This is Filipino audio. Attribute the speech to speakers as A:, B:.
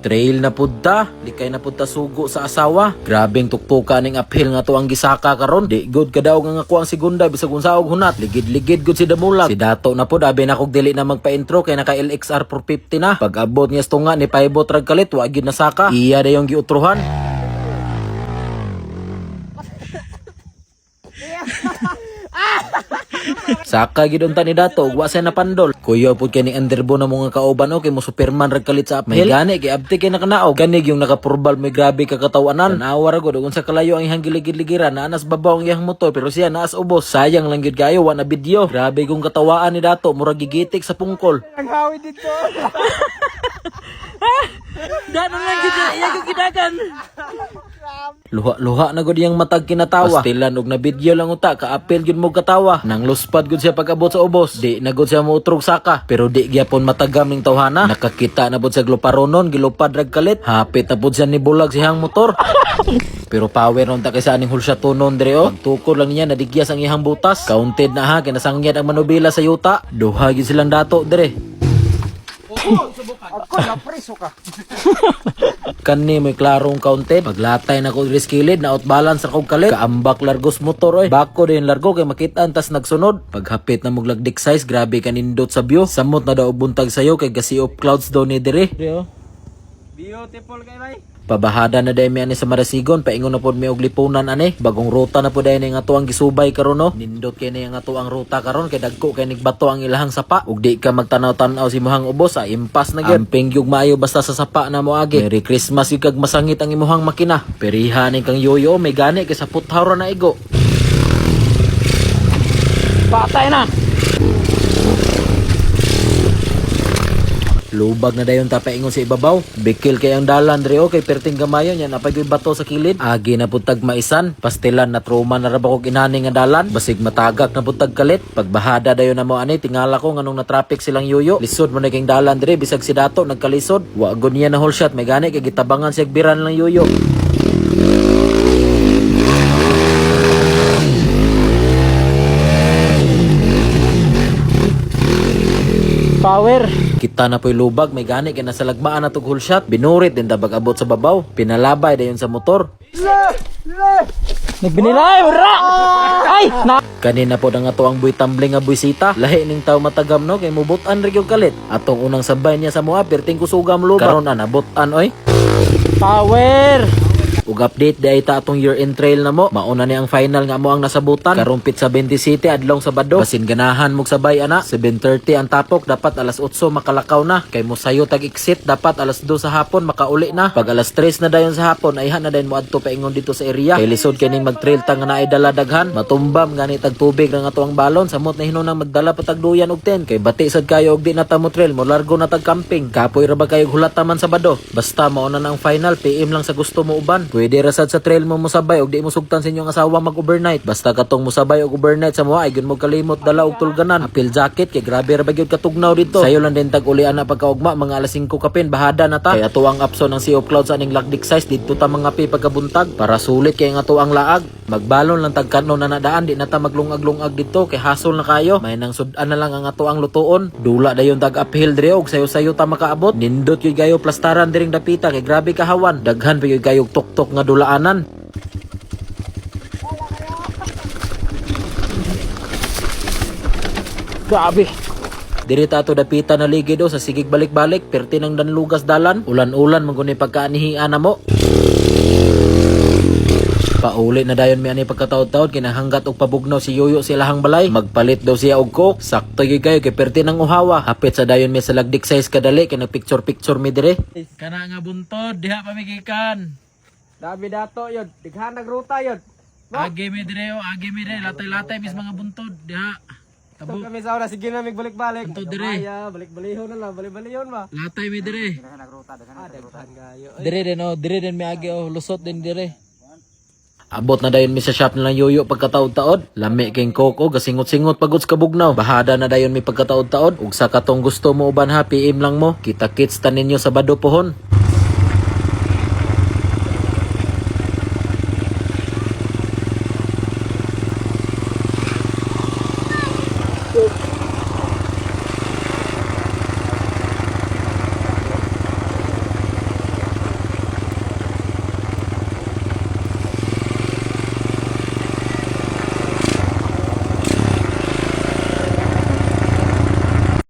A: Trail na pudta, likay na pudta sugo sa asawa. Grabeng tuktuka ning uphill nga to ang gisaka karon. Di good ka daw nga ako ang segunda bisag unsaog hunat. Ligid-ligid gud si Damulag. Si Dato na pud abi na kog dili na magpa-intro kay naka LXR 450 na. Pag abot niya tunga ni paibot rag kalit wa gid na saka. Iya dayong giutrohan. Saka gidunta ni Dato, wa siya napandol. Kuya pud kay ni Underbo na mga kauban o kay mo Superman rag kalit sa uphill. May gani kay abti kay nakanaog. Ganig yung nakapurbal may grabe ka katawanan. Tanawa ra gud unsa kalayo ang ihang giligid-ligiran na anas babaw ang iyang motor pero siya naas ubos. Sayang lang gid kayo wa na video. Grabe kong katawaan ni Dato, murag gigitik sa pungkol.
B: Ang hawi dito.
A: Danon lang gid iya ko gidagan. Luha-luha na gud iyang matag kinatawa. Pastilan og na video lang uta ka-apil gud mo katawa. Nang luspad gud siya pag-abot sa ubos. Di na gud siya muutrog saka. Pero di gyapon matagam ning tawhana. Nakakita na pud sa gluparonon, gilupad rag kalit. Hapit na pud siya ni bulag siyang motor. Pero power ron ta kaysa aning hulsa tunon dire o. Pagtukod lang niya nadigyas ang ihang butas. Counted na ha kinasangyad ang manubila sa yuta. Duha gid silang Dato dire.
B: Ako na preso ka.
A: Kani may klarong counted. Paglatay na ko riskilid na outbalance ra kog kalit. Kaambak largos motor oy. Bako din largo kay makita-an tas nagsunod. Paghapit na muglagdik size grabe kanindot sa view. Samot na daw buntag sayo kay gasi of clouds daw ni dire.
B: Beautiful kay bay.
A: Pabahada na dahil ani sa Marasigon, paingon na po may og lipunan ani. Bagong ruta na po dahil nga to ang gisubay karon no. Nindot kay na nga to ang ruta karon kay dagko kay nigbato ang ilahang sapa. Ug di ka magtanaw-tanaw si mohang ubos impas na gyud. Amping gyud maayo basta sa sapa na mo agi. Merry Christmas gyud kag masangit ang imuhang makina. Periha ni kang yoyo may gani kay sa puthawra na igo.
B: Patay na.
A: Lubag na dayon ta paingon sa ibabaw. Bikil kay ang dalan dre o kay perting gamayon yan apay bato sa kilid. Agi na putag maisan. Pastilan na trauma na rabako inani nga dalan. Basig matagak na putag kalit. Pagbahada dayon na mo ani tingala ko nganong na traffic silang yoyo. Lisod mo na kay dalan dre bisag si Dato nagkalisod. Wa gud niya na whole shot may gani kay gitabangan siya biran lang yoyo.
B: Power.
A: Kita na po'y lubag, may gani kaya nasa lagmaan na tog whole shot. Binurit din dabag abot sa babaw. Pinalabay dayon sa motor.
B: Nagbinilay, ura! Ay! Na!
A: Kanina po na nga to ang buy tumbling nga buysita. Lahi ning tao matagam no kay mubutan ra gyud kalit. Atong unang sabay niya sa mua perting kusugam lubag. Karon ana butan oy.
B: Power!
A: Ug update day ta atong year-end trail na mo. Mauna ni ang final nga mo ang nasabutan. Karumpit sa 20 City adlong Sabado. Basin ganahan mog sabay ana. 7:30 ang tapok dapat alas 8 makalakaw na. Kay mo sayo tag exit dapat alas 2 sa hapon makauli na. Pag alas 3 na dayon sa hapon ayhan na dayon mo adto paingon dito sa area. Kay lisod kining mag-trail ta nga naay dala daghan. Matumbam gani tag tubig ra nga to ang balon. Samot na hinunang magdala pa tag duyan og 10. Kay bati sad kayo og di na ta mo trail mo largo na tag camping. Kapoy ra ba kayo hulat taman Sabado. Basta mauna na ang final PM lang sa gusto mo uban. Pwede rasad sa trail mo musabay og di mo sugtan sa inyong asawa mag-overnight. Basta katong musabay og overnight sa mga ay gyud mo kalimot dala og tulganan. Apil jacket kay grabe ra ba gyud katugnaw dito. Sayo lang din tag ulian na pagkaugma mga alas 5 kapin bahada na ta. Kay ato ang apso ng Sea of Clouds aning lagdik size dito ta mga pi pagkabuntag para sulit kay nga ato ang laag. Magbalon lang tag kanon na nadaan di na ta maglungag-lungag dito kay hasol na kayo. May nang sudan na lang ang ato ang lutuon. Dula dayon tag uphill dire og sayo-sayo ta makaabot. Nindot gyud kayo plastaran diring dapita kay grabe kahawan. Daghan pa gyud kayo tuktok nga dulaanan.
B: Grabe.
A: Diri ta ato dapita na ligid o sa sigig balik-balik perti nang danlugas dalan. Ulan-ulan manguni pagkaanihian na mo. Pauli na dayon mi ani pagkataod-taod kinahanggat og pabugnaw si Yoyo sa ilahang balay. Magpalit daw siya og coke. Sakto gyud kayo kay perti nang uhawa. Hapit sa dayon mi sa lagdik size kadali kay nagpicture-picture mi dire.
B: Kana nga buntod, diha pamigikan. Dabi Dato yun. Dighan nagruta yun.
C: Agi mi dire o, agi mi dire, latay-latay mis mga buntod, diha.
B: Ito kami sa una, sige na balik-balik.
C: Buntod dire.
B: Ay, balik-balihon na lang, balik-balihon ba?
C: Latay mi dire.
B: Daghan kayo.
A: Dire din o, dire din mi agi o, lusot din dire. Abot na dayon mi sa shop nilang Yoyo pagkataod-taod. Lami king koko, gasingot-singot pagods kabugnaw. Bahada na dayon mi pagkataod-taod. Ug sa katong gusto mo uban ha, PM lang mo. Kita-kits tanin nyo sa Sabado pohon.